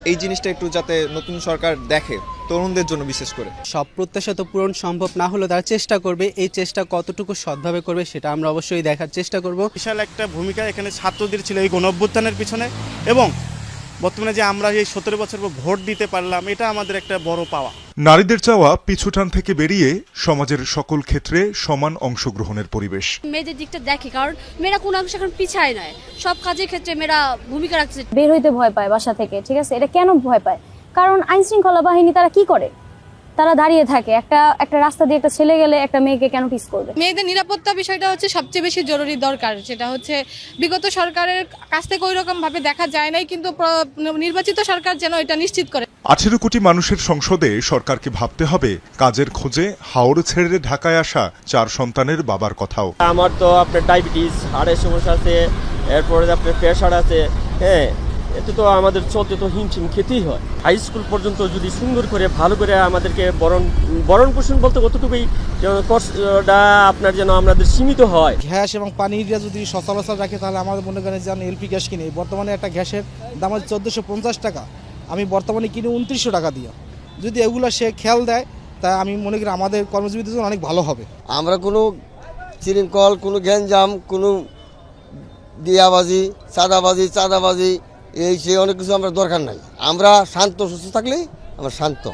এই জিনিসটা একটু যাতে নতুন সরকার দেখে, তরুণদের জন্য বিশেষ করে। সব প্রত্যাশা তো পূরণ সম্ভব না হলেও তারা চেষ্টা করবে, এই চেষ্টা কতটুকু সৎভাবে করবে সেটা আমরা অবশ্যই দেখার চেষ্টা করব। বিশাল একটা ভূমিকা এখানে ছাত্রদের ছিল এই গণঅভ্যুত্থানের পিছনে, এবং বর্তমানে যে আমরা এই 17 বছর পর ভোট দিতে পারলাম, এটা আমাদের একটা বড় পাওয়া। নারীদের চাওয়া পিছুটান থেকে বেরিয়ে সমাজের সকল ক্ষেত্রে সমান অংশগ্রহণের পরিবেশ। মেয়েদের দিকটা দেখে, কারণ মেয়েরা কোনো অংশ এখন পিছায় নয়, সব কাজের ক্ষেত্রে মেয়েরা ভূমিকা রাখছে। বের হইতে ভয় পায় বাসা থেকে, ঠিক আছে? এটা কেন ভয় পায়? কারণ আইন শৃঙ্খলা বাহিনী তারা কি করে? তারা দাঁড়িয়ে থাকে। একটা রাস্তা দিয়ে একটা ছেলে গেলে একটা মেয়েকে কেন পিস করবে? মেয়েদের নিরাপত্তা বিষয়টা হচ্ছে সবচেয়ে বেশি জরুরি দরকার। সেটা হচ্ছে বিগত সরকারের কাছ থেকে ওই রকম ভাবে দেখা যায় নাই, কিন্তু নির্বাচিত সরকার যেন এটা নিশ্চিত করে। 18 কোটি মানুষের সংসদে সরকারকে ভাবতে হবে কাজের খোঁজে হাওড় ছেড়ে ঢাকায় আসা 4 সন্তানের বাবার কথাও। আমার তো আপনার ডায়াবেটিস, হার্টের সমস্যা আছে, এরপরে আপনার প্রেশার আছে, হ্যাঁ, এতে তো আমাদের চলতে তো হিমশিম খেতেই হয়। হাই স্কুল পর্যন্ত যদি সুন্দর করে ভালো করে আমাদেরকে বরণ পোষণ বলতে কতটুকুই কষ্টটা আপনার যেন আমাদের সীমিত হয়। গ্যাস এবং পানির যদি সচরাচর রাখে তাহলে আমাদের মনে করেন যে এলপি গ্যাস কিনে বর্তমানে একটা গ্যাসের দাম আছে 1450 টাকা, আমি বর্তমানে কিনে 2900 টাকা দিয়ে। যদি এগুলো সে খেয়াল দেয় তা আমি মনে করি আমাদের কর্মজীবীদের জন্য অনেক ভালো হবে। আমরা কোনো শৃঙ্খল, কোনো গ্যাঞ্জাম, কোনো দিয়াবাজি, চাঁদাবাজি এই সে অনেক কিছু আমরা দরকার নাই। আমরা শান্ত সুস্থ থাকলেই আমরা শান্ত।